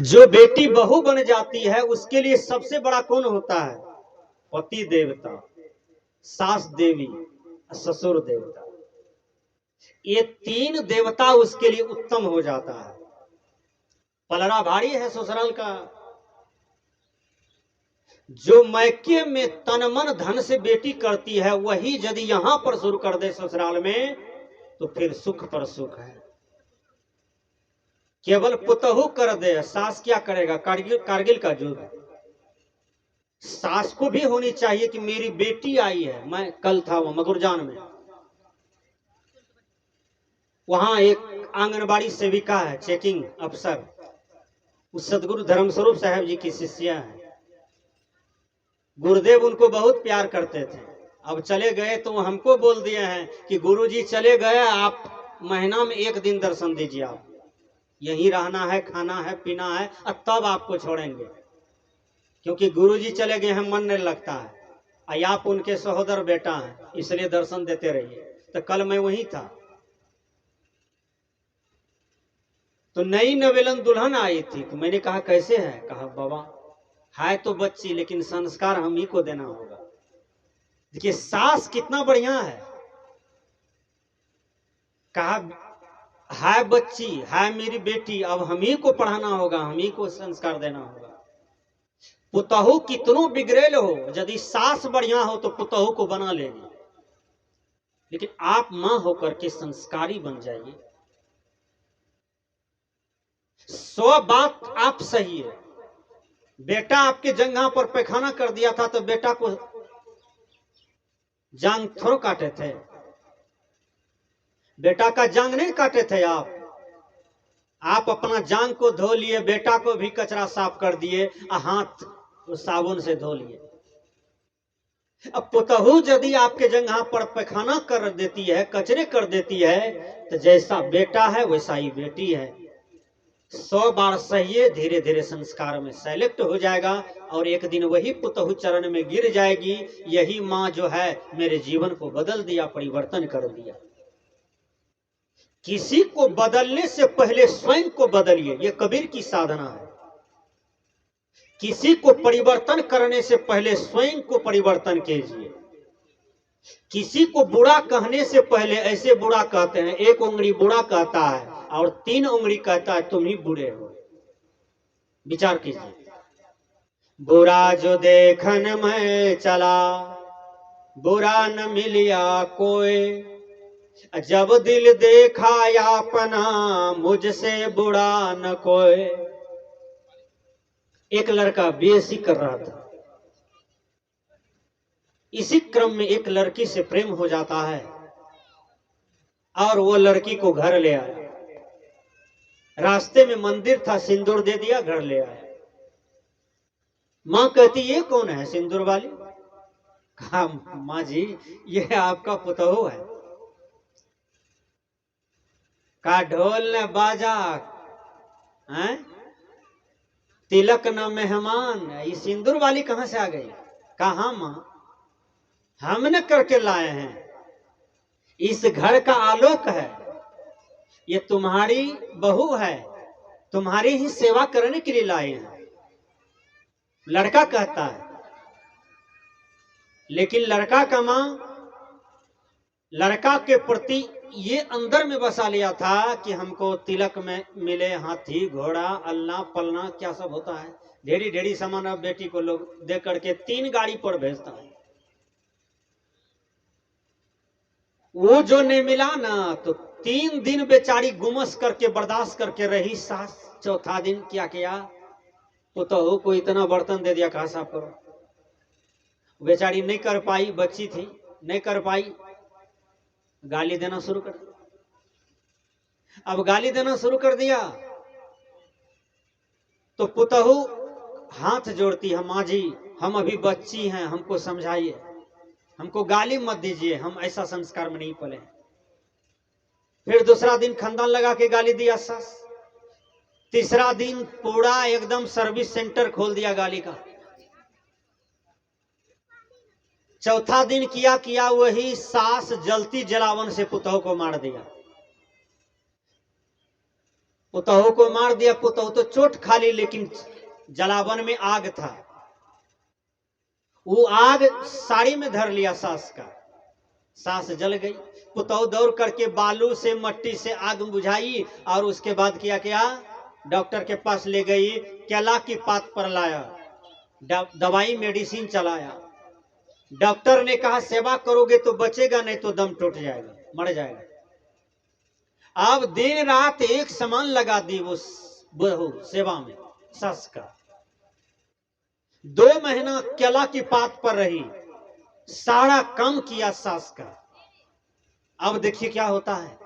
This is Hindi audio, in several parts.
जो बेटी बहू बन जाती है उसके लिए सबसे बड़ा कौन होता है? पति देवता, सास देवी, ससुर देवता। ये तीन देवता उसके लिए उत्तम हो जाता है। पलड़ा भारी है ससुराल का। जो मैके में तन मन धन से बेटी करती है वही यदि यहां पर शुरू कर दे ससुराल में तो फिर सुख पर सुख है। केवल पुतहू कर दे, सास क्या करेगा? कारगिल का युद्ध। सास को भी होनी चाहिए कि मेरी बेटी आई है। मैं कल था वो मगुरजान में, वहां एक आंगनबाड़ी सेविका है, चेकिंग अफसर, उस सदगुरु धर्मस्वरूप साहब जी की शिष्या है। गुरुदेव उनको बहुत प्यार करते थे। अब चले गए तो हमको बोल दिए हैं कि गुरुजी चले गए, आप महीना में एक दिन दर्शन दीजिए। आप यहीं रहना है, खाना है, पीना है, और तब आपको छोड़ेंगे, क्योंकि गुरुजी चले गए हैं, मन नहीं लगता है। आप उनके सहोदर बेटा हैं, इसलिए दर्शन देते रहिए। तो कल मैं वहीं था, तो नई नवेलन दुल्हन आई थी, तो मैंने कहा कैसे है? कहा बाबा है तो बच्ची, लेकिन संस्कार हम ही को देना होगा। देखिए सास कितना बढ़िया है। कहा है बच्ची, है मेरी बेटी, अब हम ही को पढ़ाना होगा, हम ही को संस्कार देना होगा। पुतहू कितनों बिगड़ेल हो, यदि सास बढ़िया हो तो पुतहू को बना लेगी, लेकिन आप मां होकर के संस्कारी बन जाइए। सौ बात आप सही है। बेटा आपके जंघा पर पैखाना कर दिया था तो बेटा को जांग थोड़ा काटे थे? बेटा का जांग नहीं काटे थे आप अपना जांग को धो लिए, बेटा को भी कचरा साफ कर दिए, हाथ साबुन से धो लिए। अब पुतहू यदि आपके जंघा पर पैखाना कर देती है, कचरे कर देती है, तो जैसा बेटा है वैसा ही बेटी है। 100 बार सहिए, धीरे धीरे संस्कार में सेलेक्ट हो जाएगा, और एक दिन वही पुतहू चरण में गिर जाएगी। यही माँ जो है मेरे जीवन को बदल दिया, परिवर्तन कर दिया। किसी को बदलने से पहले स्वयं को बदलिए, यह कबीर की साधना है। किसी को परिवर्तन करने से पहले स्वयं को परिवर्तन कीजिए। किसी को बुरा कहने से पहले, ऐसे बुरा कहते हैं, एक उंगली बुरा कहता है और 3 उंगली कहता है तुम ही बुरे हो। विचार कीजिए। बुरा जो देखन में चला, बुरा न मिलिया कोई, जब दिल देखा अपना, मुझसे बुरा न कोई। एक लड़का बीएससी कर रहा था, इसी क्रम में एक लड़की से प्रेम हो जाता है और वो लड़की को घर ले आया। रास्ते में मंदिर था, सिंदूर दे दिया, घर ले आया। मां कहती ये कौन है सिंदूर वाली? कहा मां जी ये आपका पुतहू है। का ढोल न बाजा है, तिलक न मेहमान, ये सिंदूर वाली कहां से आ गई? कहा मां हमने करके लाए हैं, इस घर का आलोक है, ये तुम्हारी बहू है, तुम्हारी ही सेवा करने के लिए लाए हैं। लड़का कहता है, लेकिन लड़का का मां लड़का के प्रति ये अंदर में बसा लिया था कि हमको तिलक में मिले हाथी घोड़ा अल्लाह पलना क्या सब होता है, ढेरी ढेरी सामान। अब बेटी को लोग दे करके 3 गाड़ी पर भेजता है। वो जो नहीं मिला ना, तो 3 दिन बेचारी गुमस करके बर्दाश्त करके रही सास। चौथा दिन क्या किया, पुतहू को इतना बर्तन दे दिया, कहा साफ करो। बेचारी नहीं कर पाई, बच्ची थी, नहीं कर पाई, गाली देना शुरू कर दिया। अब गाली देना शुरू कर दिया तो पुतहू हाथ जोड़ती है, माँ जी हम अभी बच्ची हैं, हमको समझाइए, हमको गाली मत दीजिए, हम ऐसा संस्कार में नहीं पले। फिर दूसरा दिन खानदान लगा के गाली दिया सास। तीसरा दिन पूरा एकदम सर्विस सेंटर खोल दिया गाली का। चौथा दिन किया वही सास जलती जलावन से पुतहू को मार दिया। पुतहु को मार दिया। पुतहु तो चोट खा ली, लेकिन जलावन में आग था। वो आग साड़ी में धर लिया सास का, सास जल गई। पुतहु दौड़ करके बालू से मट्टी से आग बुझाई और उसके बाद किया क्या, डॉक्टर के पास ले गई, केला की पात पर लाया, दवाई मेडिसिन चलाया। डॉक्टर ने कहा सेवा करोगे तो बचेगा, नहीं तो दम टूट जाएगा, मर जाएगा। अब दिन रात एक समान लगा दी वो बहू सेवा में सास का। 2 महीना केला की पात पर रही, सारा काम किया सास का। अब देखिए क्या होता है।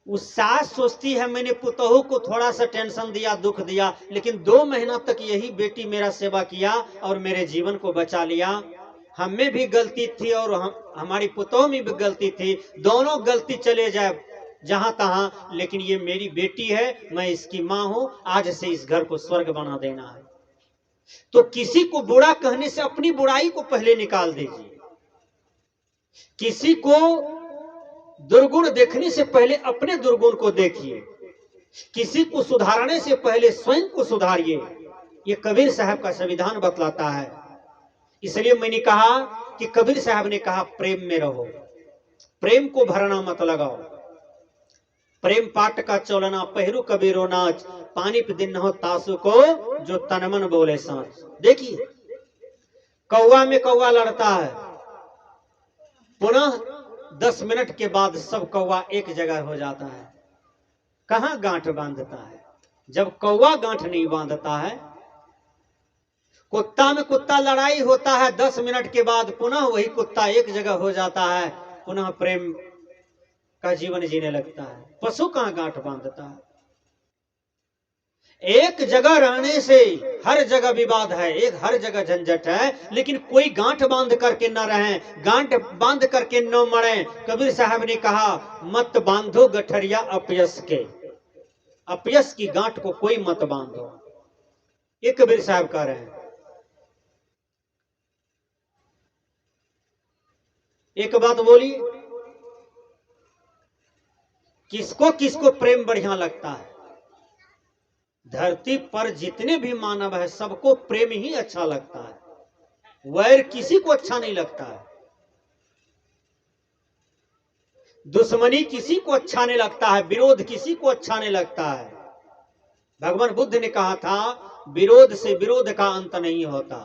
उस सास सोचती है मैंने पुतहु को थोड़ा सा टेंशन दिया, दुख दिया, लेकिन 2 महीना तक यही बेटी मेरा सेवा किया और मेरे जीवन को बचा लिया। हम में भी गलती थी और हमारी पुतहु में भी गलती थी, दोनों गलती चले जाए जहां तहां, लेकिन ये मेरी बेटी है, मैं इसकी मां हूं, आज से इस घर को स्वर्ग बना देना है। तो किसी को बुरा कहने से अपनी बुराई को पहले निकाल दीजिए। किसी को दुर्गुण देखने से पहले अपने दुर्गुण को देखिए। किसी को सुधारने से पहले स्वयं को सुधारिए। ये कबीर साहब का संविधान बतलाता है। इसलिए मैंने कहा कि कबीर साहब ने कहा प्रेम में रहो, प्रेम को भरना मत लगाओ। प्रेम पाठ का चलना पहिरु कबीरो नाच, पानी पे दिन हो तासु को, जो तनमन बोले सांच। देखिए कौवा में कौवा लड़ता है, पुनः 10 मिनट के बाद सब कौवा एक जगह हो जाता है। कहां गांठ बांधता है? जब कौवा गांठ नहीं बांधता है। कुत्ता में कुत्ता लड़ाई होता है, 10 मिनट के बाद पुनः वही कुत्ता एक जगह हो जाता है, पुनः प्रेम का जीवन जीने लगता है। पशु कहां गांठ बांधता है? एक जगह रहने से हर जगह विवाद है, एक हर जगह झंझट है, लेकिन कोई गांठ बांध करके न रहे, गांठ बांध करके न मरे। कबीर साहब ने कहा मत बांधो गठरिया अपयस के, अपयस की गांठ को कोई मत बांधो। ये कबीर साहब कह रहे हैं। एक बात बोलिए, किसको किसको प्रेम बढ़िया लगता है? धरती पर जितने भी मानव है सबको प्रेम ही अच्छा लगता है, वैर किसी को अच्छा नहीं लगता है, दुश्मनी किसी को अच्छा नहीं लगता है, विरोध किसी को अच्छा नहीं लगता है। भगवान बुद्ध ने कहा था विरोध से विरोध का अंत नहीं होता।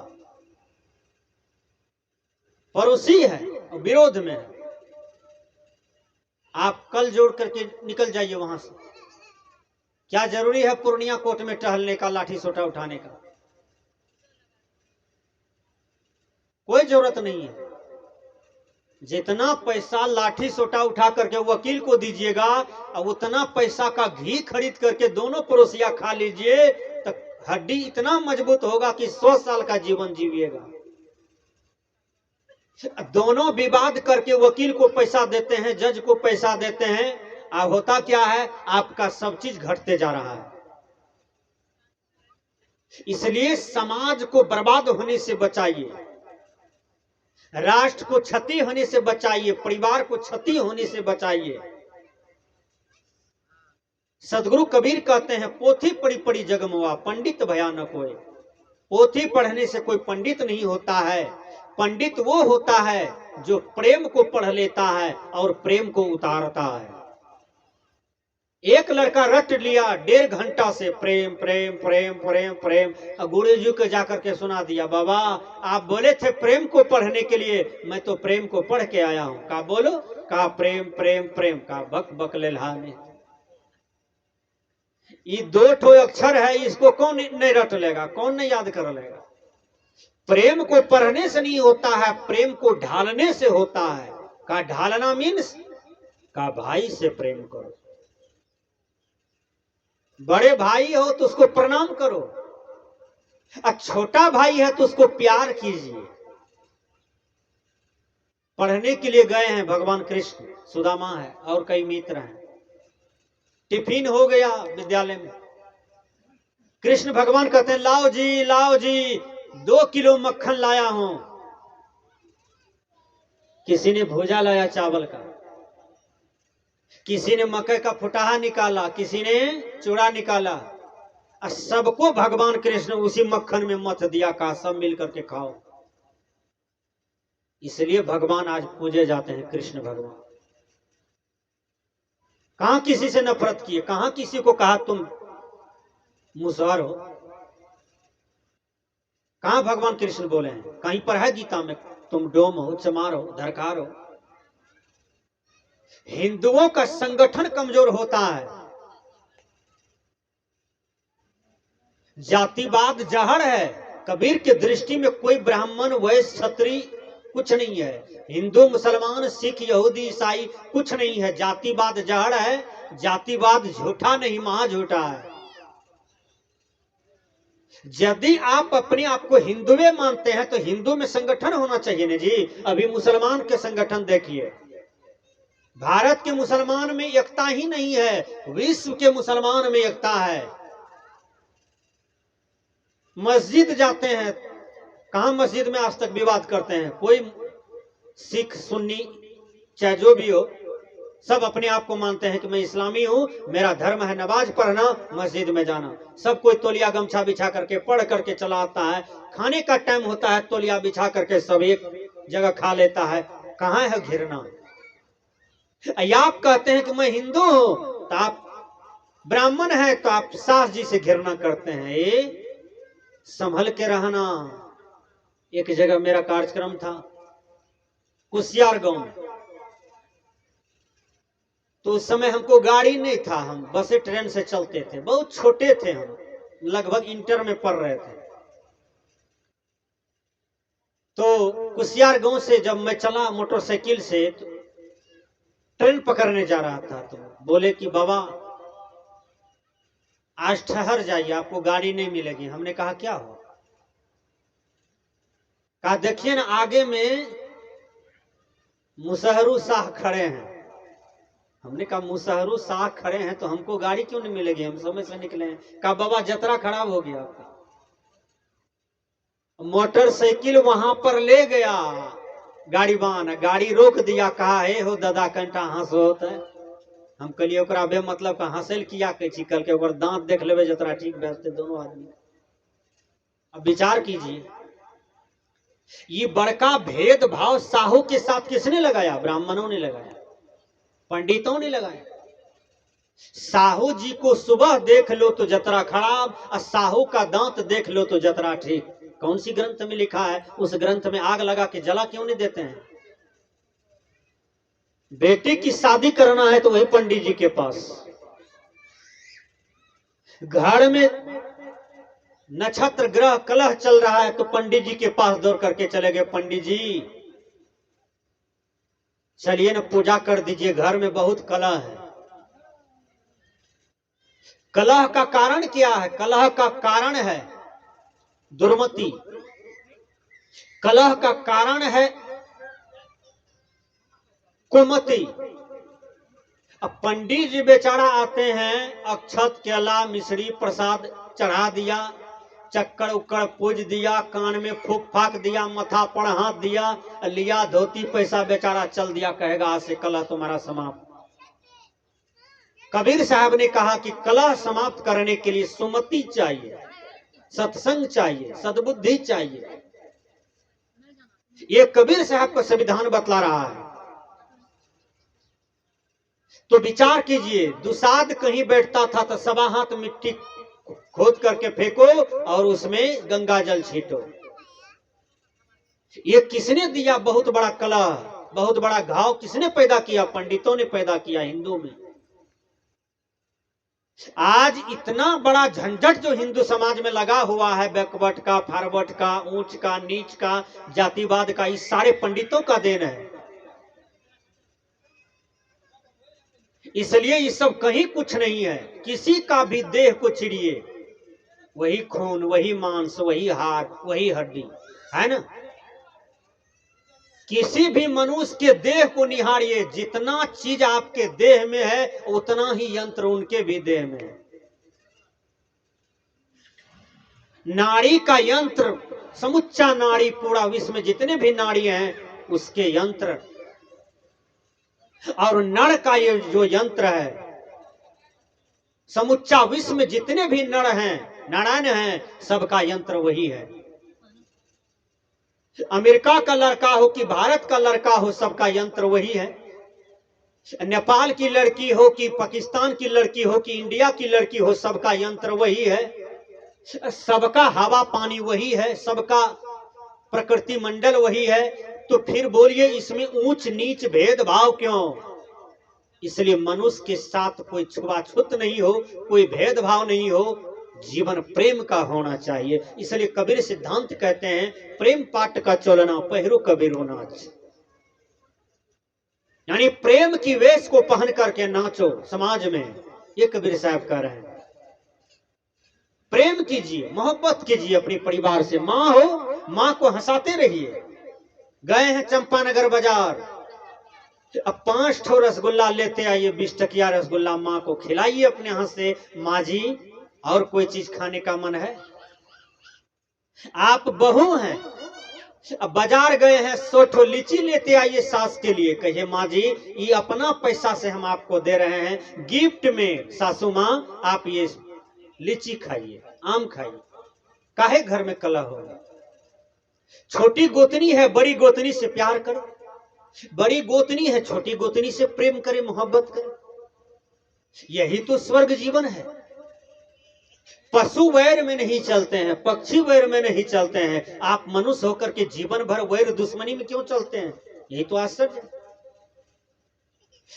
पड़ोसी है और विरोध में है, आप कल जोड़ करके निकल जाइए वहां से। क्या जरूरी है पूर्णिया कोर्ट में टहलने का, लाठी सोटा उठाने का? कोई जरूरत नहीं है। जितना पैसा लाठी सोटा उठा करके वकील को दीजिएगा और उतना पैसा का घी खरीद करके दोनों पड़ोसिया खा लीजिए, तो हड्डी इतना मजबूत होगा कि 100 साल का जीवन जीविएगा। दोनों विवाद करके वकील को पैसा देते हैं, जज को पैसा देते हैं, अब होता क्या है, आपका सब चीज घटते जा रहा है। इसलिए समाज को बर्बाद होने से बचाइए, राष्ट्र को क्षति होने से बचाइए, परिवार को क्षति होने से बचाइए। सदगुरु कबीर कहते हैं पोथी पढ़ी पढ़ी जगमुआ, पंडित भयानक होए। पोथी पढ़ने से कोई पंडित नहीं होता है, पंडित वो होता है जो प्रेम को पढ़ लेता है और प्रेम को उतारता है। एक लड़का रट लिया 1.5 घंटा से प्रेम प्रेम प्रेम प्रेम प्रेम, गुरु जी को जाकर के सुना दिया, बाबा आप बोले थे प्रेम को पढ़ने के लिए, मैं तो प्रेम को पढ़ के आया हूं। कहा बोलो? कहा प्रेम प्रेम प्रेम। कहा बक बक लेल्हाने, ये 2 ठो अक्षर है, इसको कौन नहीं रट लेगा, कौन नहीं याद कर लेगा? प्रेम को पढ़ने से नहीं होता है, प्रेम को ढालने से होता है। कहा ढालना मीन्स? कहा भाई से प्रेम करो, बड़े भाई हो तो उसको प्रणाम करो, और छोटा भाई है तो उसको प्यार कीजिए। पढ़ने के लिए गए हैं भगवान कृष्ण, सुदामा है और कई मित्र हैं। टिफिन हो गया विद्यालय में, कृष्ण भगवान कहते हैं लाओ जी 2 किलो मक्खन लाया हूं। किसी ने भूजा लाया चावल का, किसी ने मकई का फुटाहा निकाला, किसी ने चूड़ा निकाला, और सबको भगवान कृष्ण उसी मक्खन में मथ दिया, कहा सब मिल करके खाओ। इसलिए भगवान आज पूजे जाते हैं, कृष्ण भगवान। कहां किसी से नफरत किए, कहां किसी को कहा तुम मुसहर हो, कहां भगवान कृष्ण बोले हैं? कहीं पर है गीता में तुम डोम हो, चमार हो, धरकार हो? हिंदुओं का संगठन कमजोर होता है, जातिवाद जहर है। कबीर की दृष्टि में कोई ब्राह्मण वैश्य क्षत्रिय कुछ नहीं है, हिंदू मुसलमान सिख यहूदी ईसाई कुछ नहीं है। जातिवाद जहर है, जातिवाद झूठा नहीं, महा झूठा है। यदि आप अपने आप को हिंदुए मानते हैं तो हिंदू में संगठन होना चाहिए ना जी। अभी मुसलमान के संगठन देखिए, भारत के मुसलमान में एकता ही नहीं है, विश्व के मुसलमान में एकता है। मस्जिद जाते हैं, कहां मस्जिद में आज तक विवाद करते हैं? कोई सिख सुन्नी चाहे जो भी हो, सब अपने आप को मानते हैं कि मैं इस्लामी हूं, मेरा धर्म है नमाज पढ़ना, मस्जिद में जाना। सब कोई तौलिया गमछा बिछा करके पढ़ करके चला आता है। खाने का टाइम होता है, तौलिया बिछा करके सब एक जगह खा लेता है। कहां है घृणा? आप कहते हैं कि मैं हिंदू हूं, तो आप ब्राह्मण हैं तो आप सास जी से घृणा करते हैं। ये संभल के रहना। एक जगह मेरा कार्यक्रम था कुसियार गांव में, तो उस समय हमको गाड़ी नहीं था, हम बसे ट्रेन से चलते थे। बहुत छोटे थे हम, लगभग इंटर में पढ़ रहे थे। तो कुसियार गांव से जब मैं चला मोटरसाइकिल से, तो ट्रेन पकड़ने जा रहा था, तो बोले कि बाबा आज ठहर जाइए, आपको गाड़ी नहीं मिलेगी। हमने कहा क्या हो? कहा देखिए ना आगे में मुसहरू शाह खड़े हैं। हमने कहा मुसहरू शाह खड़े हैं तो हमको गाड़ी क्यों नहीं मिलेगी, हम समय से निकले हैं। कहा बाबा जतरा खराब हो गया आपका। मोटरसाइकिल वहां पर ले गया गाड़ी बान, गाड़ी रोक दिया, कहा हे हो दादा कंटा हंस होता है। हम कहलिए ओकरा बे मतलब का हंसल किया कह कल के ओकर दांत देख लेवे जतरा ठीक बैठते दोनों आदमी। अब विचार कीजिए, ये बड़का भेदभाव साहू के साथ किसने लगाया? ब्राह्मणों ने लगाया, पंडितों ने लगाया। साहू जी को सुबह देख लो तो जतरा खराब, और साहू का दांत देख लो तो जतरा ठीक। कौन सी ग्रंथ में लिखा है? उस ग्रंथ में आग लगा के जला क्यों नहीं देते हैं? बेटे की शादी करना है तो वही पंडित जी के पास। घर में नक्षत्र ग्रह कलह चल रहा है तो पंडित जी के पास दौड़ करके चले गए, पंडित जी चलिए ना पूजा कर दीजिए, घर में बहुत कलह है। कलह का कारण क्या है? कलह का कारण है दुर्मति, कलह का कारण है कुमति। अब पंडित जी बेचारा आते हैं, अक्षत केला मिश्री प्रसाद चढ़ा दिया, चक्कर उक्कर पूज दिया, कान में फूक फाक दिया, मथा पर हाथ दिया, लिया धोती पैसा, बेचारा चल दिया, कहेगा आज से कलह तुम्हारा समाप्त। कबीर साहब ने कहा कि कलह समाप्त करने के लिए सुमति चाहिए, सत्संग चाहिए, सद्बुद्धि चाहिए। ये कबीर साहब का संविधान बतला रहा है। तो विचार कीजिए, दुसाध कहीं बैठता था तो सवा हाथ मिट्टी खोद करके फेंको और उसमें गंगा जल छींटो। ये किसने दिया? बहुत बड़ा कलह, बहुत बड़ा घाव किसने पैदा किया? पंडितों ने पैदा किया हिंदू में। आज इतना बड़ा झंझट जो हिंदू समाज में लगा हुआ है, बैकवर्ड का, फॉरवर्ड का, ऊंच का, नीच का, जातिवाद का, इस सारे पंडितों का देन है। इसलिए ये सब कहीं कुछ नहीं है। किसी का भी देह को चिड़िए, वही खून, वही मांस, वही हाड़, वही हड्डी है ना। किसी भी मनुष्य के देह को निहारिए, जितना चीज आपके देह में है उतना ही यंत्र उनके भी देह में है। नाड़ी का यंत्र, समुच्चा नाड़ी, पूरा विश्व में जितने भी नाड़ी हैं उसके यंत्र। और नर का ये जो यंत्र है, समुच्चा विश्व में जितने भी नर हैं, नारायण हैं, सबका यंत्र वही है। अमेरिका का लड़का हो कि भारत का लड़का हो, सबका यंत्र वही है। नेपाल की लड़की हो कि पाकिस्तान की लड़की हो कि इंडिया की लड़की हो, सबका यंत्र वही है। सबका हवा पानी वही है, सबका प्रकृति मंडल वही है। तो फिर बोलिए इसमें ऊंच नीच भेदभाव क्यों? इसलिए मनुष्य के साथ कोई छुआछूत नहीं हो, कोई भेदभाव नहीं हो, जीवन प्रेम का होना चाहिए। इसलिए कबीर सिद्धांत कहते हैं, प्रेम पाट का चलना पहिरो कबीर नाच। यानी प्रेम की वेश को पहन करके नाचो समाज में, ये कबीर साहब कह रहे हैं। प्रेम कीजिए, मोहब्बत कीजिए अपने परिवार से। माँ हो, माँ को हंसाते रहिए। गए हैं चंपानगर बाजार, अब 5 ठो रसगुल्ला लेते आइए, 20 टकिया रसगुल्ला माँ को खिलाइए अपने हाथ से। माँ जी और कोई चीज खाने का मन है? आप बहू हैं, अब बाजार गए हैं, 100 ठो लीची लेते आइए सास के लिए। कहिए माँ जी ये अपना पैसा से हम आपको दे रहे हैं, गिफ्ट में सासू माँ आप ये लीची खाइए, आम खाइए। काहे घर में कलह होगा? छोटी गोतनी है, बड़ी गोतनी से प्यार करो। बड़ी गोतनी है, छोटी गोतनी से प्रेम करे, मोहब्बत करे। यही तो स्वर्ग जीवन है। पशु वैर में नहीं चलते हैं, पक्षी वैर में नहीं चलते हैं, आप मनुष्य होकर के जीवन भर वैर दुश्मनी में क्यों चलते हैं? यही तो आश्चर्य है।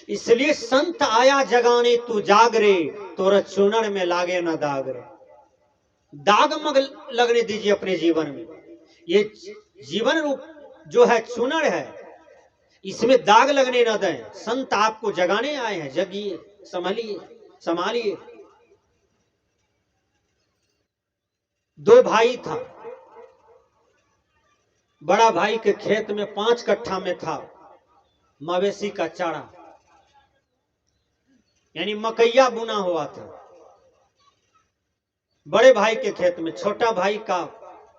इसलिए संत आया जगाने तू जागरे, तोरा चूनर में लागे ना दाग रे। दाग मग लगने दीजिए अपने जीवन में। ये जीवन रूप जो है चूनर है, इसमें दाग लगने न दें। संत आपको जगाने आए हैं, जगिए, संभलिए, संभालिए। 2 भाई था, बड़ा भाई के खेत में 5 कट्ठा में था मवेशी का चारा, यानी मकैया बुना हुआ था बड़े भाई के खेत में। छोटा भाई का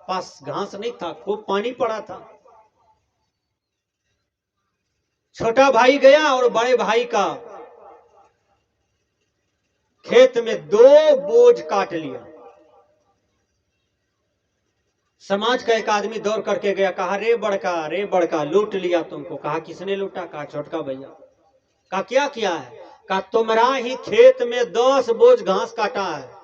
पास घास नहीं था, खूब पानी पड़ा था। छोटा भाई गया और बड़े भाई का खेत में 2 बोझ काट लिया। समाज का एक आदमी दौड़ करके गया, कहा रे बड़का लूट लिया तुमको। कहा किसने लूटा? कहा छोटका भैया। कहा क्या किया है? कहा तुम्हारा ही खेत में 10 बोझ घास काटा है।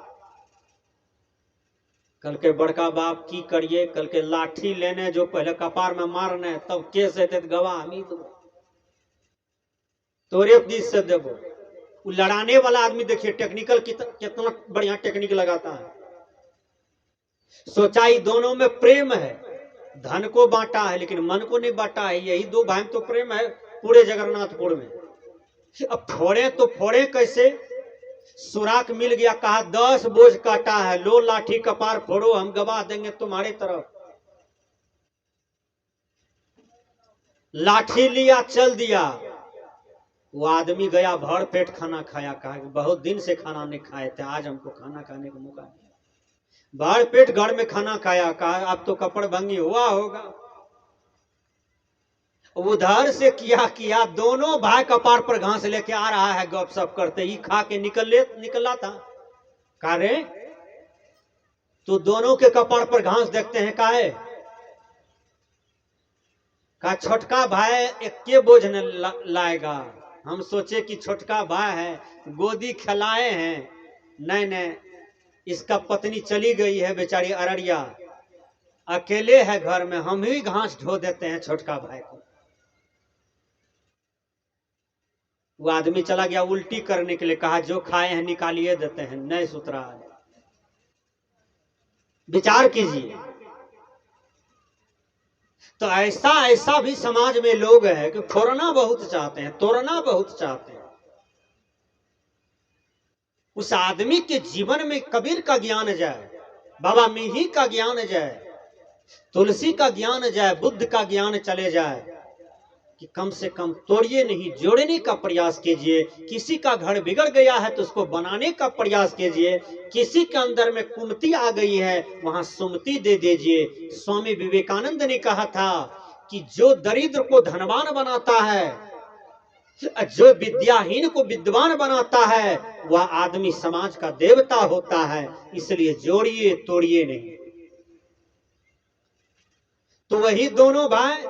कल के बड़का बाप की करिए, कल के लाठी लेने जो पहले कपार में मारने, तब केस है गवाह हमी तोरे दिस से देवो। वो लड़ाने वाला आदमी देखिए टेक्निकल कितना बढ़िया टेक्निक लगाता है। सोचाई दोनों में प्रेम है, धन को बांटा है लेकिन मन को नहीं बांटा है। यही 2 भाई तो प्रेम है पूरे जगन्नाथपुर में। अब फोड़े तो फोड़े कैसे? सुराख मिल गया, कहा 10 बोझ काटा है, लो लाठी कपार फोड़ो, हम गवाह देंगे तुम्हारे तरफ। लाठी लिया, चल दिया। वो आदमी गया, भर पेट खाना खाया। कहा बहुत दिन से खाना नहीं खाए थे, आज हमको खाना खाने का मौका मिला। भर पेट घर में खाना खाया। कहा अब तो कपड़ भंगी हुआ होगा। उधर से किया दोनों भाई कपार पर घास लेके आ रहा है, गपशप करते ही खा के निकला था। कहा रे तो दोनों के कपार पर घास देखते हैं काहे? कहा छोटका भाई एक के बोझ न लाएगा। हम सोचे कि छोटका भाई है, गोदी खिलाए हैं। नहीं, इसका पत्नी चली गई है बेचारी अररिया, अकेले है घर में, हम ही घास ढो देते हैं छोटका भाई को। वो आदमी चला गया उल्टी करने के लिए। कहा जो खाए हैं निकालिए देते हैं, नहीं सुतरा। विचार कीजिए। तो ऐसा भी समाज में लोग हैं कि फोड़ना बहुत चाहते हैं, तोड़ना बहुत चाहते हैं। उस आदमी के जीवन में कबीर का ज्ञान जाए, बाबा मिही का ज्ञान जाए, तुलसी का ज्ञान जाए, बुद्ध का ज्ञान चले जाए कि कम से कम तोड़िए नहीं, जोड़ने का प्रयास कीजिए। किसी का घर बिगड़ गया है तो उसको बनाने का प्रयास कीजिए। किसी के अंदर में कुमति आ गई है, वहां सुमति दे दीजिए। स्वामी विवेकानंद ने कहा था कि जो दरिद्र को धनवान बनाता है जो विद्याहीन को विद्वान बनाता है वह आदमी समाज का देवता होता है। इसलिए जोड़िए तोड़िए नहीं। तो वही दोनों भाई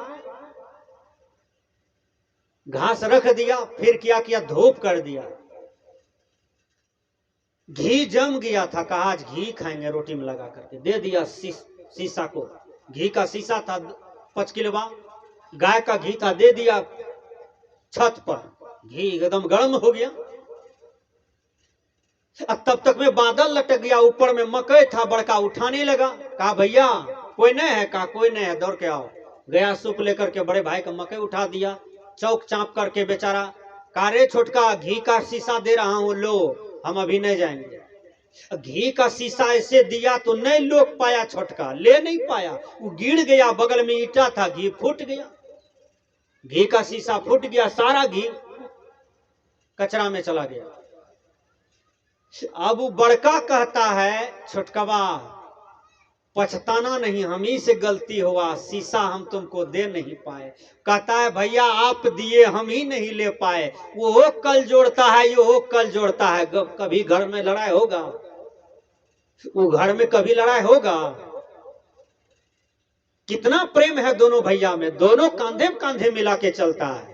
घास रख दिया, फिर क्या किया, धूप कर दिया। घी जम गया था, कहा आज घी खाएंगे रोटी में लगा करके, दे दिया शीशा को। घी का शीशा था 5 किलोवा, गाय का घी था, दे दिया छत पर। घी एकदम गर्म हो गया। तब तक में बादल लटक गया, ऊपर में मकई था बड़का, उठाने लगा। कहा भैया कोई नहीं है? कहा कोई नहीं है, दौड़ के आओ। गया सूप लेकर के बड़े भाई का मकई उठा दिया, चौक चाप करके बेचारा। कहा रे छोटका, घी का शीशा दे रहा हूं, लो, हम अभी नहीं जाएंगे। घी का शीशा ऐसे दिया तो नहीं लोग पाया, छोटका ले नहीं पाया, वो गिर गया, बगल में ईटा था, घी फूट गया। घी का शीशा फूट गया, सारा घी कचरा में चला गया। अब वो बड़का कहता है छोटकवा पछताना नहीं, हम ही से गलती हुआ, शीशा हम तुमको दे नहीं पाए। कहता है भैया आप दिए, हम ही नहीं ले पाए। वो कल जोड़ता है, ये कल जोड़ता है। कभी घर में लड़ाई होगा? वो घर में कभी लड़ाई होगा? कितना प्रेम है दोनों भैया में, दोनों कांधे कांधे मिला के चलता है।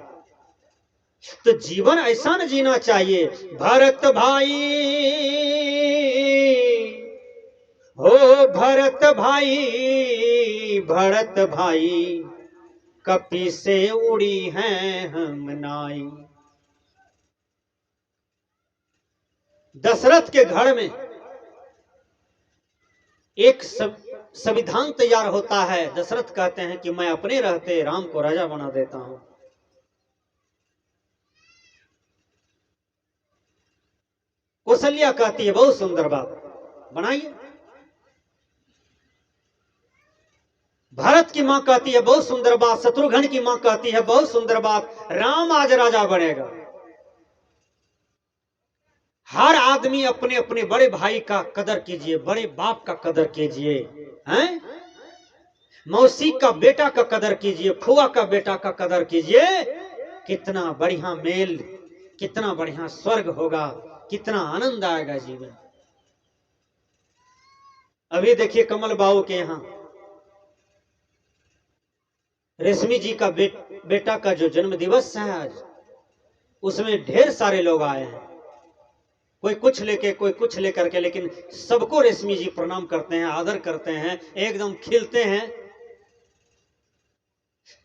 तो जीवन ऐसा न जीना चाहिए। भरत भाई हो, भरत भाई, भरत भाई, कपी से उड़ी हैं हम नाई। दशरथ के घर में एक संविधान तैयार होता है। दशरथ कहते हैं कि मैं अपने रहते राम को राजा बना देता हूं। कौशल्या कहती है बहुत सुंदर बात, बनाइए। भरत की मां कहती है बहुत सुंदर बात, शत्रुघ्न की मां कहती है बहुत सुंदर बात, राम आज राजा बनेगा। हर आदमी अपने अपने बड़े भाई का कदर कीजिए, बड़े बाप का कदर कीजिए, हैं? मौसी का बेटा का कदर कीजिए, फुआ का बेटा का कदर कीजिए। कितना बढ़िया मेल, कितना बढ़िया स्वर्ग होगा, कितना आनंद आएगा जीवन। अभी देखिए कमल बाबू के यहां रेशमी जी का बेटा का जो जन्म दिवस है आज, उसमें ढेर सारे लोग आए हैं, कोई कुछ लेके कोई कुछ लेकर के, लेकिन सबको रेशमी जी प्रणाम करते हैं, आदर करते हैं, एकदम खिलते हैं।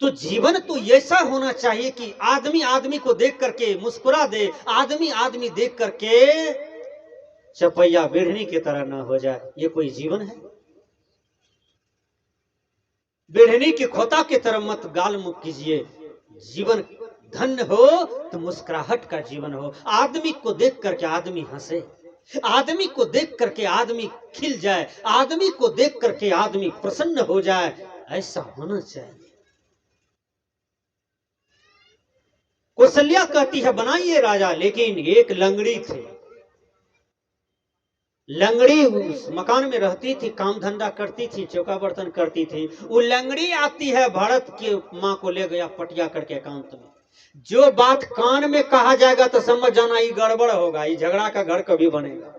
तो जीवन तो ऐसा होना चाहिए कि आदमी आदमी को देख करके मुस्कुरा दे, आदमी आदमी देख करके चपैया बेढ़नी की तरह ना हो जाए। ये कोई जीवन है? बेढ़नी की खोता की तरह मत गाल मुख कीजिए। जीवन धन्य हो तो मुस्कुराहट का जीवन हो, आदमी को देख करके आदमी हंसे, आदमी को देख करके आदमी खिल जाए, आदमी को देख करके आदमी प्रसन्न हो जाए, ऐसा होना चाहिए। कौशल्या कहती है बनाइए राजा, लेकिन एक लंगड़ी थी। लंगड़ी उस मकान में रहती थी, काम धंधा करती थी, चौका बर्तन करती थी। वो लंगड़ी आती है, भरत की माँ को ले गया पटिया करके एकांत में। जो बात कान में कहा जाएगा तो समझ जाना ये गड़बड़ होगा, ये झगड़ा का घर कभी बनेगा।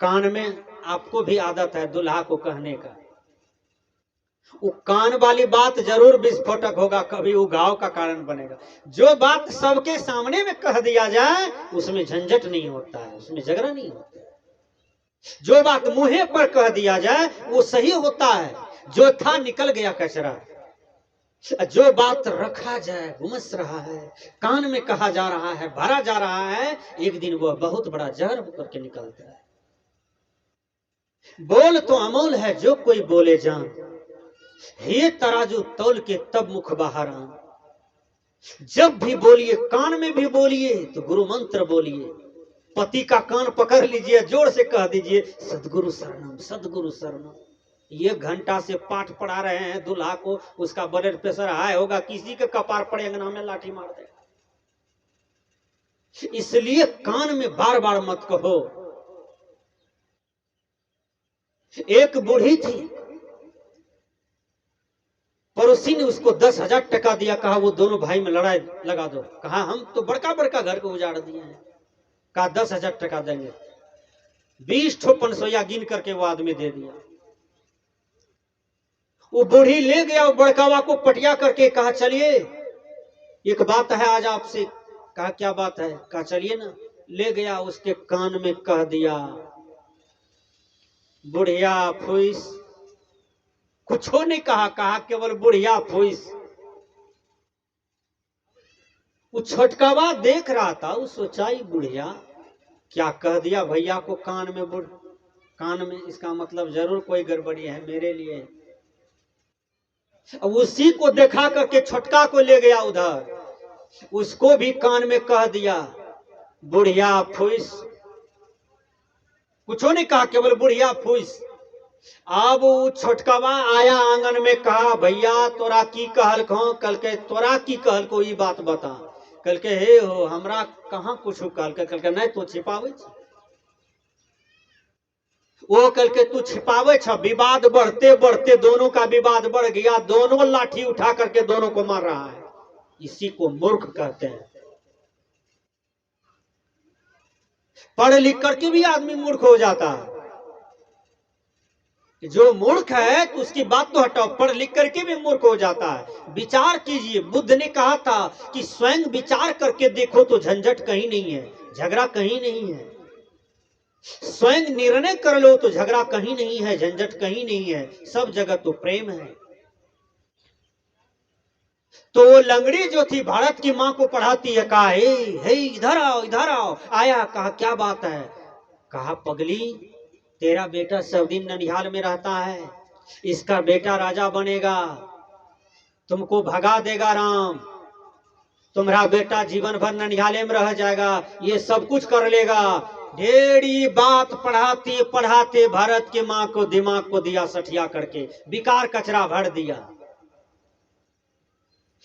कान में आपको भी आदत है दुल्हा को कहने का, वो कान वाली बात जरूर विस्फोटक होगा, कभी वो घाव का कारण बनेगा। जो बात सबके सामने में कह दिया जाए उसमें झंझट नहीं होता है, उसमें झगड़ा नहीं होता है। जो बात मुंह पर कह दिया जाए वो सही होता है, जो था निकल गया कचरा। जो बात रखा जाए, घुमस रहा है, कान में कहा जा रहा है, भरा जा रहा है, एक दिन वह बहुत बड़ा जहर होकर के निकलता है। बोल तो अमोल है जो कोई बोले जान, हे तराजू तौल के तब मुख बाहर आन। जब भी बोलिए, कान में भी बोलिए तो गुरु मंत्र बोलिए। पति का कान पकड़ लीजिए, जोर से कह दीजिए सदगुरु शरणम, सदगुरु शरणम। ये घंटा से पाठ पढ़ा रहे हैं दूल्हा को, उसका ब्लड प्रेशर हाई होगा, किसी के कपार पड़े अंगना में लाठी मार देगा। इसलिए कान में बार बार मत कहो। एक बूढ़ी थी, पड़ोसी ने उसको 10,000 टका दिया, कहा वो दोनों भाई में लड़ाई लगा दो। कहा हम तो बड़का बड़का घर को उजाड़ दिए हैं। कहा 10,000 टका देंगे। 20 ठो पनसोया गिन करके वो आदमी दे दिया। वो बूढ़ी ले गया, वो बड़कावा को पटिया करके कहा चलिए एक बात है आज आपसे। कहा क्या बात है? कहा चलिए ना। ले गया, उसके कान में कह दिया, बुढ़िया फुइस। कुछ नहीं कहा, कहा केवल बुढ़िया फुइस। वो छोटकावा देख रहा था, वो सोचा बुढ़िया क्या कह दिया भैया को कान में। कान में, इसका मतलब जरूर कोई गड़बड़ी है मेरे लिए। उसी को देखा करके छोटका को ले गया उधर, उसको भी कान में कह दिया बुढ़िया फुइस। कुछ नहीं कहा, केवल बुढ़िया फुइस। अब वो छोटकावा आया आंगन में, कहा भैया तोरा की कहल को? कल के तोरा की कहल को ये बात बता। कल के हे हो हमरा कहाँ कुछ कहल के? कल के नहीं तू छिपावे छ। वो कल के तू छिपावे छ। विवाद बढ़ते बढ़ते दोनों का विवाद बढ़ गया, दोनों लाठी उठा करके दोनों को मार रहा है। इसी को मूर्ख कहते हैं। पढ़ लिख करके भी आदमी मूर्ख हो जाता है। जो मूर्ख है तो उसकी बात तो हटाओ, पढ़ लिख करके भी मूर्ख हो जाता है। विचार कीजिए। बुद्ध ने कहा था कि स्वयं विचार करके देखो तो झंझट कहीं नहीं है, झगड़ा कहीं नहीं है। स्वयं निर्णय कर लो तो झगड़ा कहीं नहीं है, झंझट कहीं नहीं है, सब जगह तो प्रेम है। तो वो लंगड़ी जो थी भारत की माँ को पढ़ाती है। कहा हे इधर आओ इधर आओ। आया, कहा क्या बात है? कहा पगली तेरा बेटा सब दिन ननिहाल में रहता है, इसका बेटा राजा बनेगा, तुमको भगा देगा राम, तुम्हारा बेटा जीवन भर ननिहाले में रह जाएगा, ये सब कुछ कर लेगा। ढेरी बात पढ़ाते पढ़ाते भारत की माँ को दिमाग को दिया सठिया करके, बिकार कचरा भर दिया।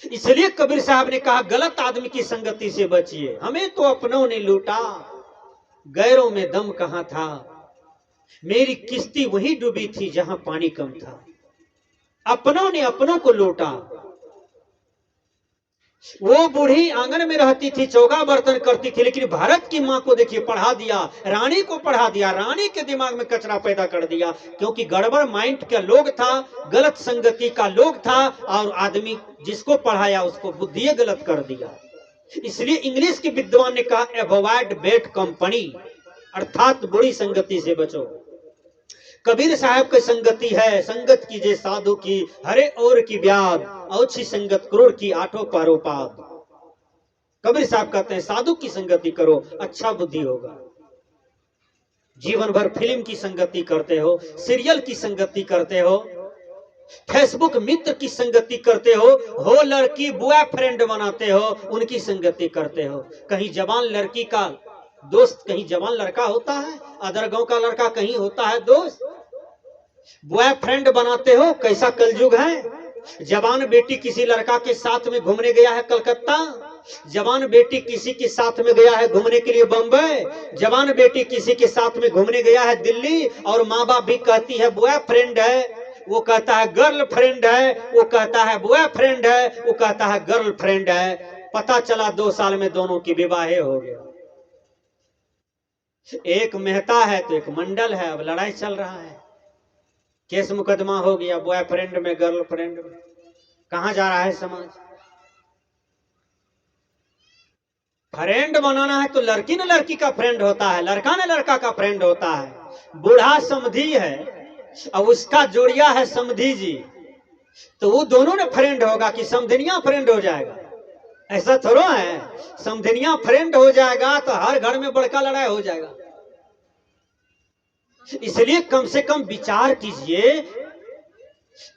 इसलिए कबीर साहब ने कहा गलत आदमी की संगति से बचिए। हमें तो अपनों ने लूटा, गैरों में दम कहां था। मेरी किश्ती वहीं डूबी थी जहां पानी कम था। अपनों ने अपनों को लूटा। वो बूढ़ी आंगन में रहती थी, चौका बर्तन करती थी, लेकिन भारत की माँ को देखिए पढ़ा दिया, रानी को पढ़ा दिया, रानी के दिमाग में कचरा पैदा कर दिया। क्योंकि गड़बड़ माइंड का लोग था, गलत संगति का लोग था, और आदमी जिसको पढ़ाया उसको बुद्धि गलत कर दिया। इसलिए इंग्लिश के विद्वान ने कहा अवॉइड बैड कंपनी, अर्थात बुरी संगति से बचो। कबीर साहब की संगति है, संगत कीजिए साधु की, हरे और की ब्याद, अच्छी संगत क्रूर की आठों पारोपाद। कबीर साहब कहते हैं साधु की संगति करो, अच्छा बुद्धि होगा। जीवन भर फिल्म की संगति करते हो, सीरियल की संगति करते हो, फेसबुक मित्र की संगति करते हो लड़की बॉयफ्रेंड बनाते हो, उनकी संगति करते हो। कहीं जवान लड़की का दोस्त कहीं जवान लड़का होता है, अदर गांव का लड़का कहीं होता है दोस्त, बॉयफ्रेंड बनाते हो। कैसा कलयुग है। जवान बेटी किसी लड़का के साथ में घूमने गया है कलकत्ता, जवान बेटी किसी के साथ में गया है घूमने के लिए बंबई, जवान बेटी किसी के साथ में घूमने गया है दिल्ली, और माँ बाप भी कहती है बॉयफ्रेंड है, वो कहता है गर्लफ्रेंड है, वो कहता है बॉयफ्रेंड है, वो कहता है गर्लफ्रेंड है। पता चला 2 साल में दोनों की विवाह हो गया। एक मेहता है तो एक मंडल है। अब लड़ाई चल रहा है, केस मुकदमा हो गया, बॉयफ्रेंड में गर्लफ्रेंड में। कहां जा रहा है समाज। फ्रेंड बनाना है तो लड़की ने लड़की का फ्रेंड होता है, लड़का ने लड़का का फ्रेंड होता है। बूढ़ा समधी है और उसका जोड़िया है समधी जी, तो वो दोनों ने फ्रेंड होगा कि समधिनिया फ्रेंड हो जाएगा? ऐसा थोड़ा है। समधिनिया फ्रेंड हो जाएगा तो हर घर में बड़का लड़ाई हो जाएगा। इसलिए कम से कम विचार कीजिए।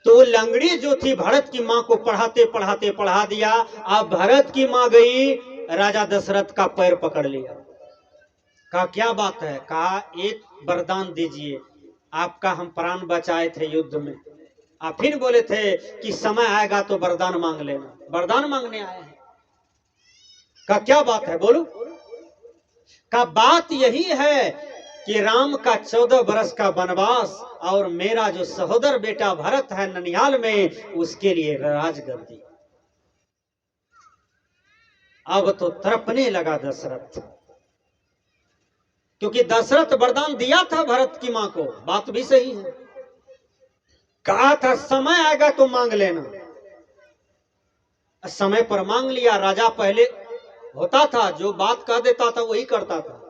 तो लंगड़ी जो थी भरत की मां को पढ़ाते पढ़ाते पढ़ा दिया। अब भरत की मां गई, राजा दशरथ का पैर पकड़ लिया। कहा क्या बात है? कहा एक वरदान दीजिए, आपका हम प्राण बचाए थे युद्ध में, आप फिर बोले थे कि समय आएगा तो वरदान मांग लेना। वरदान मांगने आए हैं। का क्या बात है बोलो। का बात यही है कि राम का 14 बरस का वनवास और मेरा जो सहोदर बेटा भरत है ननिहाल में, उसके लिए राजगद्दी। अब तो तड़पने लगा दशरथ, क्योंकि दशरथ वरदान दिया था भरत की मां को, बात भी सही है, कहा था समय आएगा तो मांग लेना, समय पर मांग लिया। राजा पहले होता था जो बात कह देता था वही करता था,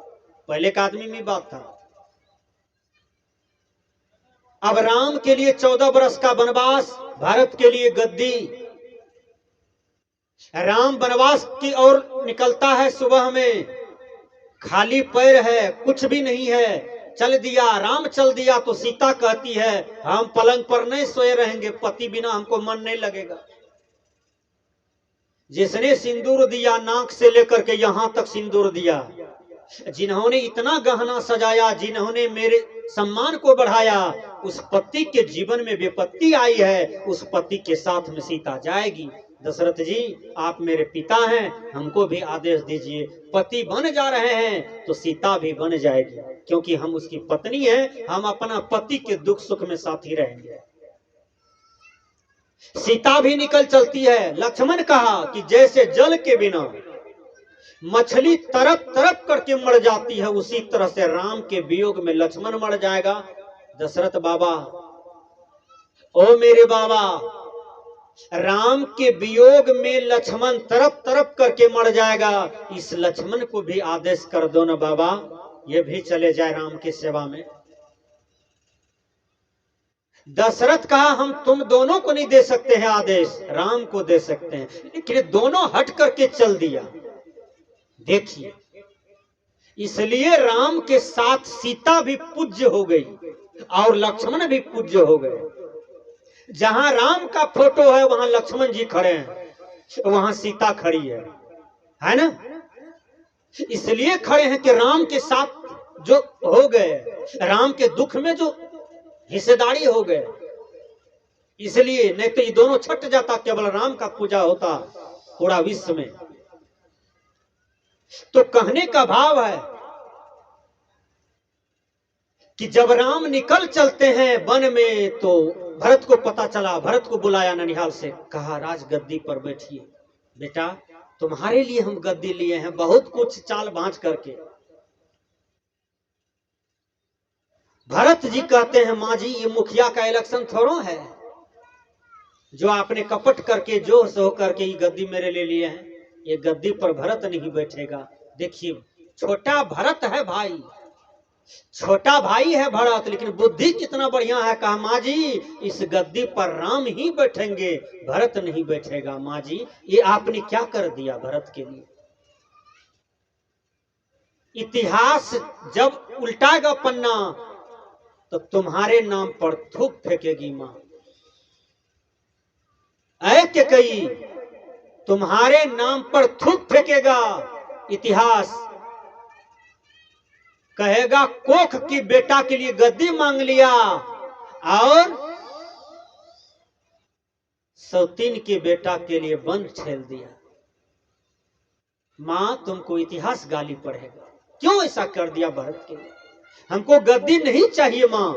पहले का आदमी में बात था। अब राम के लिए 14 बरस का वनवास, भारत के लिए गद्दी। राम वनवास की ओर निकलता है सुबह में, खाली पैर है, कुछ भी नहीं है, चल दिया राम, चल दिया तो सीता कहती है हम पलंग पर नहीं सोए रहेंगे, पति बिना हमको मन नहीं लगेगा। जिसने सिंदूर दिया नाक से लेकर के यहां तक सिंदूर दिया, जिन्होंने इतना गहना सजाया, जिन्होंने मेरे सम्मान को बढ़ाया, उस पति के जीवन में विपत्ति आई है, उस पति के साथ में सीता जाएगी। दशरथ जी आप मेरे पिता हैं, हमको भी आदेश दीजिए, पति बन जा रहे हैं तो सीता भी बन जाएगी, क्योंकि हम उसकी पत्नी हैं, हम अपना पति के दुख सुख में साथी रहेंगे। सीता भी निकल चलती है। लक्ष्मण कहा कि जैसे जल के बिना मछली तरप तरप करके मर जाती है, उसी तरह से राम के वियोग में लक्ष्मण मर जाएगा। दशरथ बाबा, ओ मेरे बाबा, राम के वियोग में लक्ष्मण तरप तरप करके मर जाएगा, इस लक्ष्मण को भी आदेश कर दो ना बाबा, ये भी चले जाए राम की सेवा में। दशरथ कहा हम तुम दोनों को नहीं दे सकते हैं आदेश, राम को दे सकते हैं, लेकिन दोनों हट करके चल दिया। देखिए, इसलिए राम के साथ सीता भी पूज्य हो गई और लक्ष्मण भी पूज्य हो गए। जहां राम का फोटो है वहां लक्ष्मण जी खड़े हैं, वहां सीता खड़ी है ना। इसलिए खड़े हैं कि राम के साथ जो हो गए, राम के दुख में जो हिस्सेदारी हो गए, इसलिए, नहीं तो ये दोनों छट जाता, केवल राम का पूजा होता पूरा विश्व में। तो कहने का भाव है कि जब राम निकल चलते हैं वन में, तो भरत को पता चला, भरत को बुलाया ननिहाल से, कहा राजगद्दी पर बैठिए बेटा, तुम्हारे लिए हम गद्दी लिए हैं, बहुत कुछ चाल बांच करके। भरत जी कहते हैं मां जी ये मुखिया का इलेक्शन थोड़ा है जो आपने कपट करके जो सो करके ये गद्दी मेरे ले लिए हैं, ये गद्दी पर भरत नहीं बैठेगा। देखिए छोटा भरत है भाई, छोटा भाई है भरत, लेकिन बुद्धि कितना बढ़िया है। कहा माँ जी इस गद्दी पर राम ही बैठेंगे, भरत नहीं बैठेगा। माँ जी ये आपने क्या कर दिया भरत के लिए। इतिहास जब उल्टाएगा पन्ना तो तुम्हारे नाम पर थूक फेंकेगी मां। ऐ के कई तुम्हारे नाम पर थूक फेंकेगा इतिहास, कहेगा कोख की बेटा के लिए गद्दी मांग लिया और सौतीन के बेटा के लिए बंद छेल दिया। मां तुमको इतिहास गाली पड़ेगा, क्यों ऐसा कर दिया भरत के लिए, हमको गद्दी नहीं चाहिए मां।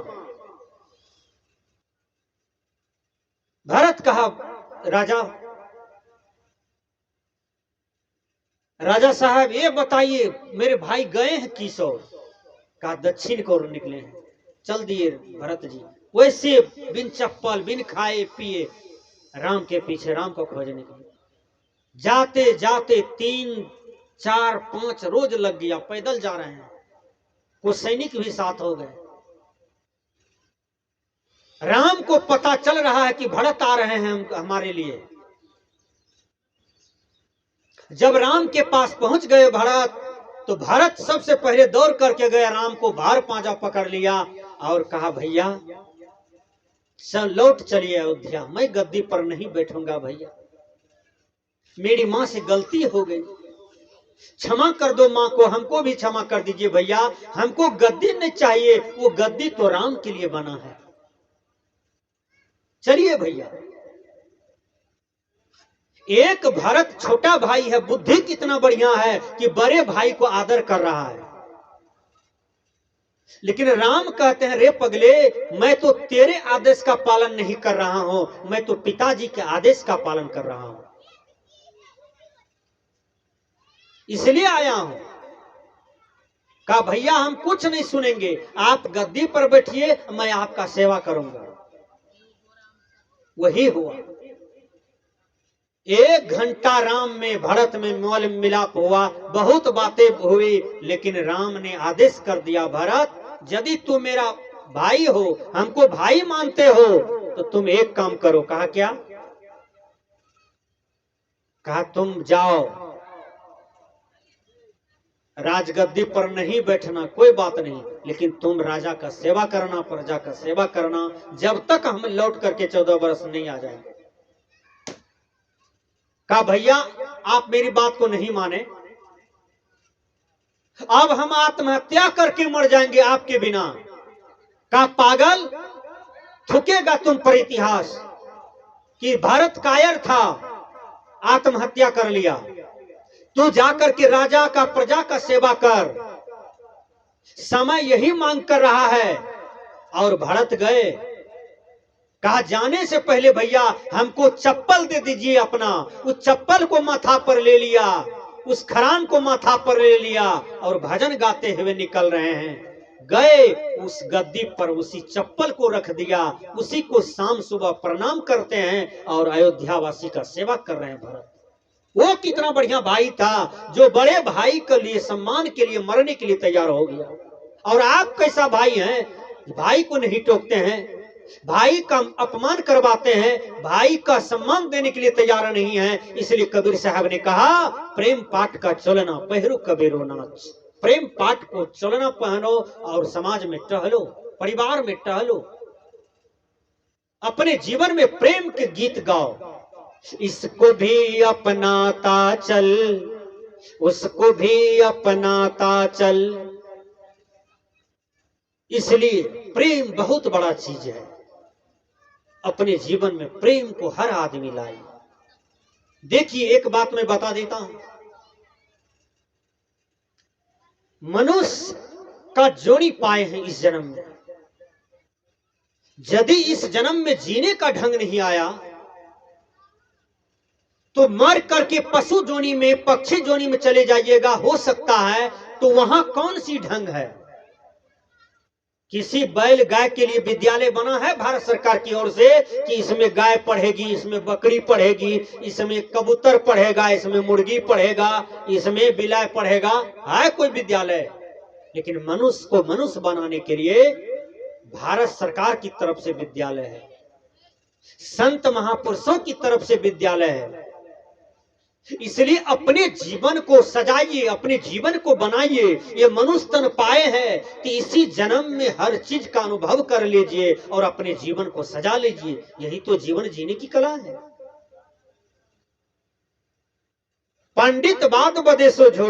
भरत कहा राजा साहब ये बताइए मेरे भाई गए हैं किस ओर। कहा दक्षिण को निकले हैं। चल दिए भरत जी वैसे बिन चप्पल बिन खाए पिए राम के पीछे, राम को खोजने के लिए। जाते जाते 3 4 5 रोज लग गया, पैदल जा रहे हैं, कुछ सैनिक भी साथ हो गए। राम को पता चल रहा है कि भरत आ रहे हैं हमारे लिए। जब राम के पास पहुंच गए भरत, तो भरत सबसे पहले दौड़ करके गए, राम को भार पांजा पकड़ लिया और कहा भैया चल लौट चलिए अयोध्या, मैं गद्दी पर नहीं बैठूंगा भैया, मेरी मां से गलती हो गई, क्षमा कर दो मां को, हमको भी क्षमा कर दीजिए भैया, हमको गद्दी नहीं चाहिए, वो गद्दी तो राम के लिए बना है, चलिए भैया। एक भरत छोटा भाई है, बुद्धि कितना बढ़िया है कि बड़े भाई को आदर कर रहा है। लेकिन राम कहते हैं, रे पगले, मैं तो तेरे आदेश का पालन नहीं कर रहा हूं, मैं तो पिताजी के आदेश का पालन कर रहा हूं, इसलिए आया हूं। कहा भैया हम कुछ नहीं सुनेंगे, आप गद्दी पर बैठिए, मैं आपका सेवा करूंगा। वही हुआ। 1 घंटा राम में भरत में मोल मिलाप हुआ, बहुत बातें हुई, लेकिन राम ने आदेश कर दिया, भरत यदि तू मेरा भाई हो, हमको भाई मानते हो, तो तुम एक काम करो। कहा क्या? कहा तुम जाओ, राजगद्दी पर नहीं बैठना, कोई बात नहीं, लेकिन तुम राजा का सेवा करना, प्रजा का सेवा करना, जब तक हम लौट करके 14 वर्ष नहीं आ जाएंगे। कहा भैया आप मेरी बात को नहीं माने, अब हम आत्महत्या करके मर जाएंगे आपके बिना। कहा पागल, थूकेगा तुम पर इतिहास कि भारत कायर था, आत्महत्या कर लिया। तू जाकर के राजा का प्रजा का सेवा कर, समय यही मांग कर रहा है। और भरत गए। कहा जाने से पहले भैया हमको चप्पल दे दीजिए अपना। उस चप्पल को माथा पर ले लिया, उस खरान को माथा पर ले लिया और भजन गाते हुए निकल रहे हैं। गए उस गद्दी पर उसी चप्पल को रख दिया, उसी को शाम सुबह प्रणाम करते हैं और अयोध्यावासी का सेवा कर रहे हैं। भरत वो कितना बढ़िया भाई था, जो बड़े भाई के लिए, सम्मान के लिए मरने के लिए तैयार हो गया। और आप कैसा भाई हैं, भाई को नहीं टोकते हैं, भाई का अपमान करवाते हैं, भाई का सम्मान देने के लिए तैयार नहीं है। इसलिए कबीर साहब ने कहा, प्रेम पाठ का चलना पहरो कबीरो नाच। प्रेम पाठ को चलना पहनो और समाज में टहलो, परिवार में टहलो, अपने जीवन में प्रेम के गीत गाओ। इसको भी अपनाता चल, उसको भी अपनाता चल। इसलिए प्रेम बहुत बड़ा चीज है। अपने जीवन में प्रेम को हर आदमी लाए। देखिए एक बात मैं बता देता हूं, मनुष्य का जोड़ी पाए हैं इस जन्म में। यदि इस जन्म में जीने का ढंग नहीं आया तो मर करके पशु जोनी में, पक्षी जोनी में चले जाइएगा। हो सकता है तो वहां कौन सी ढंग है। किसी बैल गाय के लिए विद्यालय बना है भारत सरकार की ओर से कि इसमें गाय पढ़ेगी, इसमें बकरी पढ़ेगी, इसमें कबूतर पढ़ेगा, इसमें मुर्गी पढ़ेगा, इसमें बिलाय पढ़ेगा, है कोई विद्यालय। लेकिन मनुष्य को मनुष्य बनाने के लिए भारत सरकार की तरफ से विद्यालय है, संत महापुरुषों की तरफ से विद्यालय है। इसलिए अपने जीवन को सजाइए, अपने जीवन को बनाइए। ये मनुष्य तन पाए हैं कि इसी जन्म में हर चीज का अनुभव कर लीजिए और अपने जीवन को सजा लीजिए। यही तो जीवन जीने की कला है। पंडित बात बदे सो झोट